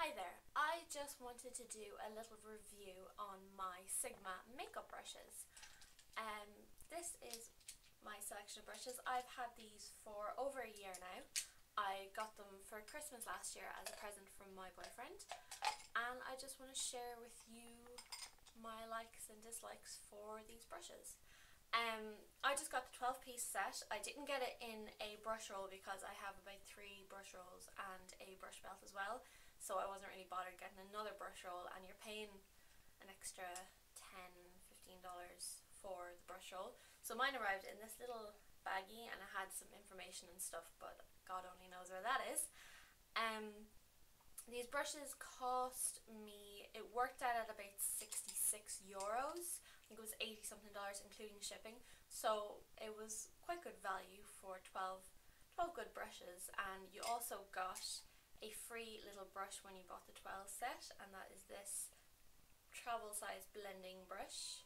Hi there, I just wanted to do a little review on my Sigma makeup brushes. This is my selection of brushes. I've had these for over a year now. I got them for Christmas last year as a present from my boyfriend, and I just want to share with you my likes and dislikes for these brushes. I just got the 12-piece set. I didn't get it in a brush roll because I have about 3 brush rolls and a brush belt as well, so I wasn't really bothered getting another brush roll, and you're paying an extra $10–15 for the brush roll. So mine arrived in this little baggie and it had some information and stuff, but God only knows where that is. These brushes cost me, it worked out at about €66. I think it was 80 something dollars including shipping, so it was quite good value for 12 good brushes. And you also got a free little brush when you bought the 12 set, and that is this travel size blending brush,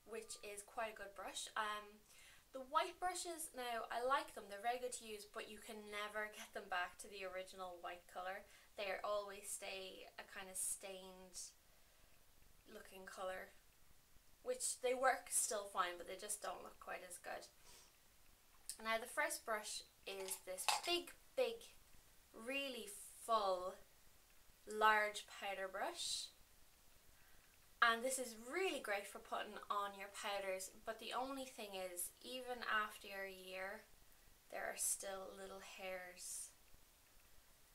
which is quite a good brush. The white brushes, now I like them, they're very good to use, but you can never get them back to the original white colour. They always stay a kind of stained looking colour, which they work still fine, but they just don't look quite as good. Now the first brush is this big, really full, large powder brush. And this is really great for putting on your powders, but the only thing is, even after a year, there are still little hairs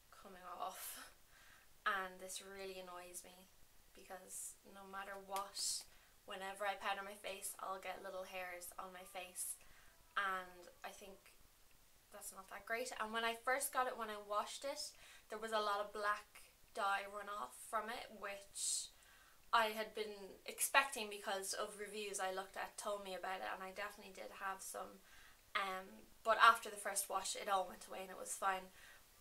coming off, and this really annoys me because no matter what, whenever I powder my face, I'll get little hairs on my face, and I think that's not that great. And when I first got it, when I washed it, there was a lot of black dye runoff from it, which I had been expecting because of reviews I looked at told me about it, and I definitely did have some, but after the first wash it all went away and it was fine.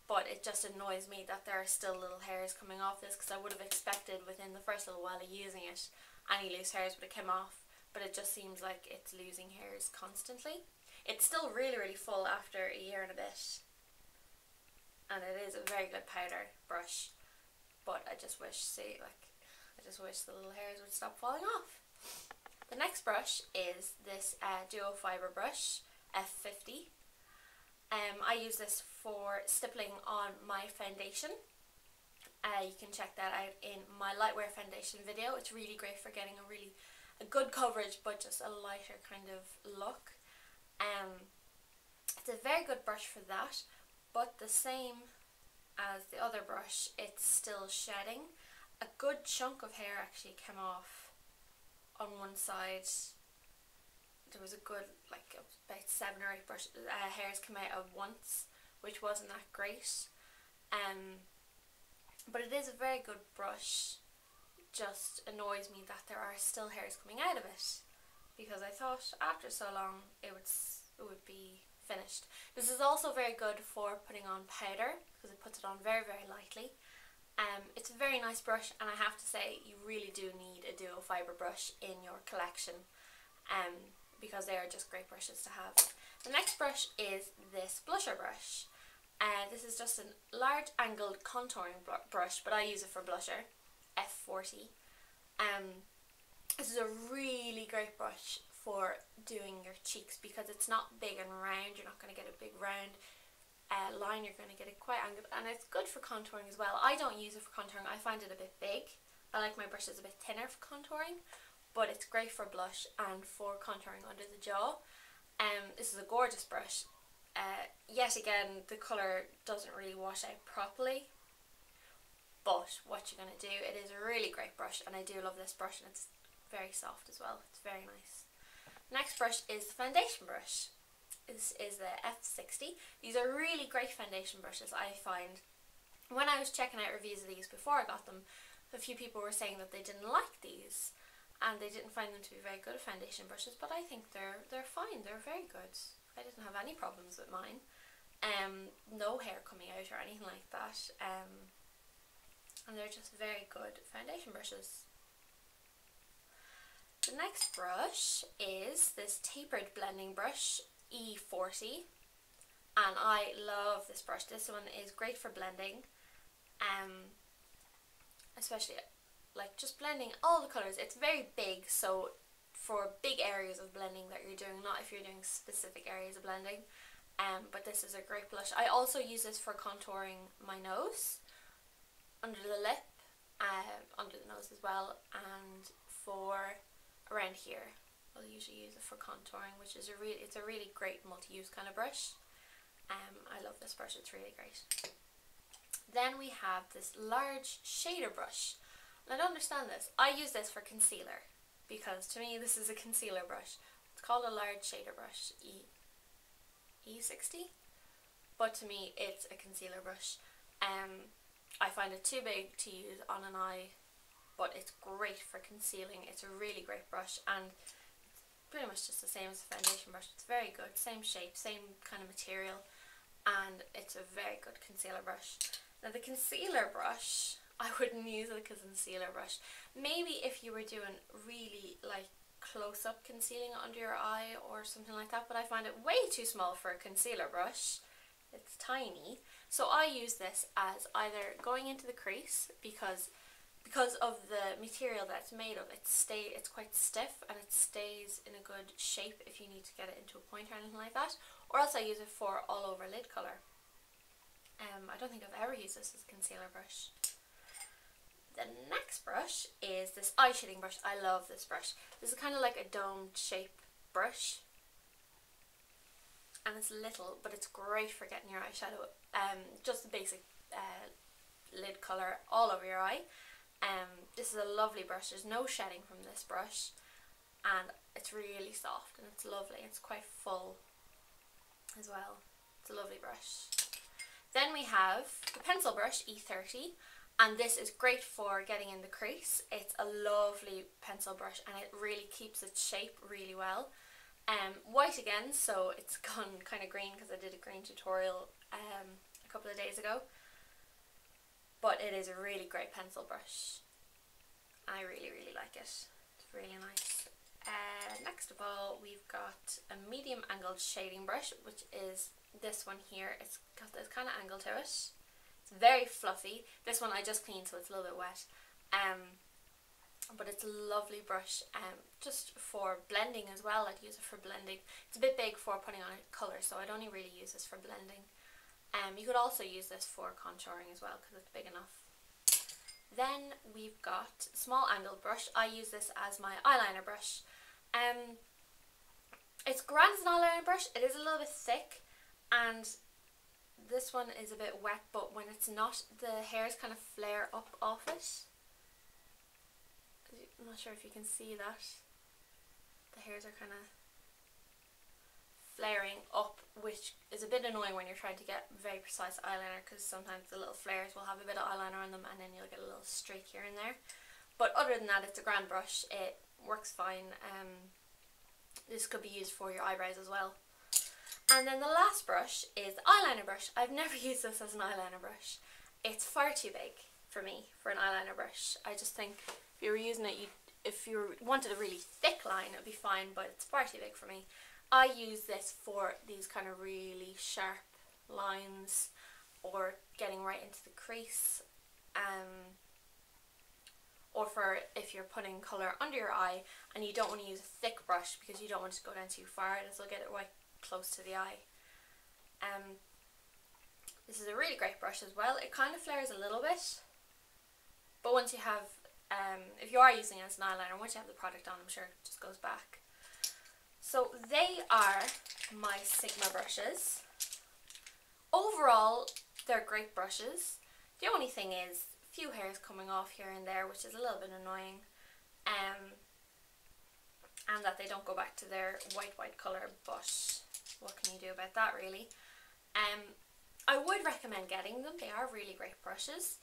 But it just annoys me that there are still little hairs coming off this, because I would have expected within the first little while of using it any loose hairs would have come off, but it just seems like it's losing hairs constantly. It's still really full after a year and a bit, and it is a very good powder brush, but I just wish, I just wish the little hairs would stop falling off. The next brush is this Duo Fiber brush, F50. I use this for stippling on my foundation. You can check that out in my lightwear foundation video. It's really great for getting a good coverage but just a lighter kind of look. It's a very good brush for that, but the same as the other brush, it's still shedding. A good chunk of hair actually came off on one side. There was a good, about 7 or 8 hairs come out at once, which wasn't that great. But it is a very good brush. It just annoys me that there are still hairs coming out of it, because I thought after so long it would be finished. This is also very good for putting on powder, because it puts it on very lightly. It's a very nice brush, and I have to say you really do need a Duo Fiber brush in your collection, because they are just great brushes to have. The next brush is this blusher brush. This is just a large angled contouring brush, but I use it for blusher, F40. This is a really great brush for doing your cheeks, because it's not big and round. You're not going to get a big round line, you're going to get it quite angled, and it's good for contouring as well. I don't use it for contouring, I find it a bit big. I like my brushes a bit thinner for contouring, but it's great for blush and for contouring under the jaw. This is a gorgeous brush. Yet again, the colour doesn't really wash out properly, but what you're going to do, it is a really great brush, and I do love this brush, and it's very soft as well. It's very nice. Next brush is the foundation brush. This is the F60. These are really great foundation brushes, I find. When I was checking out reviews of these before I got them, a few people were saying that they didn't like these, and they didn't find them to be very good foundation brushes, but I think they're fine. They're very good. I didn't have any problems with mine. No hair coming out or anything like that. And they're just very good foundation brushes. The next brush is this tapered blending brush, E40. and I love this brush. This one is great for blending, especially like just blending all the colours. It's very big, so for big areas of blending that you're doing, not if you're doing specific areas of blending. But this is a great blush. I also use this for contouring my nose, under the lip, under the nose as well, and for around here. I'll usually use it for contouring, which is it's a really great multi-use kind of brush. I love this brush, it's really great. Then we have this large shader brush. And I don't understand this. I use this for concealer, because to me this is a concealer brush. It's called a large shader brush, E60, but to me it's a concealer brush. I find it too big to use on an eye, but it's great for concealing. It's a really great brush, and it's pretty much just the same as a foundation brush. It's very good, same shape, same kind of material, and it's a very good concealer brush. Now the concealer brush, I wouldn't use it as a concealer brush. Maybe if you were doing really like close-up concealing under your eye or something like that, but I find it way too small for a concealer brush. It's tiny, so I use this as either going into the crease, because of the material that it's made of, it's quite stiff and it stays in a good shape if you need to get it into a point or anything like that, or else I use it for all over lid colour. I don't think I've ever used this as a concealer brush. The next brush is this eye shading brush. I love this brush. This is kind of like a domed shape brush, and it's little, but it's great for getting your eyeshadow, just the basic lid colour all over your eye. This is a lovely brush. There's no shedding from this brush, and it's really soft and it's lovely. It's quite full as well. It's a lovely brush. Then we have the pencil brush, E30, and this is great for getting in the crease. It's a lovely pencil brush and it really keeps its shape really well. White again, so it's gone kind of green because I did a green tutorial a couple of days ago. But it is a really great pencil brush. I really, really like it. It's really nice. Next of all, we've got a medium angled shading brush, which is this one here. It's got this kind of angle to it. It's very fluffy. This one I just cleaned, so it's a little bit wet. But it's a lovely brush, just for blending as well. I'd use it for blending. It's a bit big for putting on a colour, so I'd only really use this for blending. You could also use this for contouring as well, because it's big enough. Then we've got small angled brush. I use this as my eyeliner brush. It's grand as an eyeliner brush. It is a little bit thick, and this one is a bit wet, but when it's not, the hairs kind of flare up off it. I'm not sure if you can see that. The hairs are kind of flaring up, which is a bit annoying when you're trying to get very precise eyeliner, because sometimes the little flares will have a bit of eyeliner on them and then you'll get a little streak here and there. But other than that, it's a grand brush. It works fine. This could be used for your eyebrows as well. And then the last brush is the eyeliner brush. I've never used this as an eyeliner brush. It's far too big for me for an eyeliner brush. I just think if you were using it, if you wanted a really thick line, it would be fine, but it's far too big for me. I use this for these kind of really sharp lines, or getting right into the crease, or for if you're putting colour under your eye and you don't want to use a thick brush because you don't want it to go down too far, this will get it right close to the eye. This is a really great brush as well. It kind of flares a little bit, but once you have, if you are using it as an eyeliner, once you have the product on, I'm sure it just goes back. So they are my Sigma brushes. Overall, they're great brushes. The only thing is a few hairs coming off here and there, which is a little bit annoying, and that they don't go back to their white colour, but what can you do about that, really? I would recommend getting them. They are really great brushes,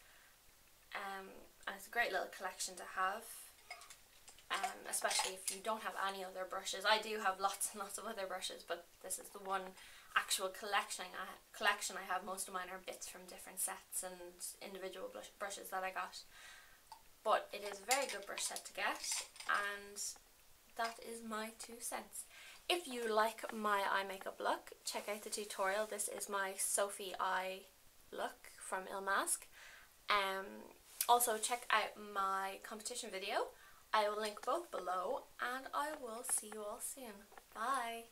and it's a great little collection to have. Especially if you don't have any other brushes. I do have lots and lots of other brushes, but this is the one actual collection I have. Most of mine are bits from different sets and individual brushes that I got. But it is a very good brush set to get, and that is my 2 cents. If you like my eye makeup look, check out the tutorial. This is my Sophie eye look from Ilmask. Also check out my competition video. I will link both below, and I will see you all soon. Bye!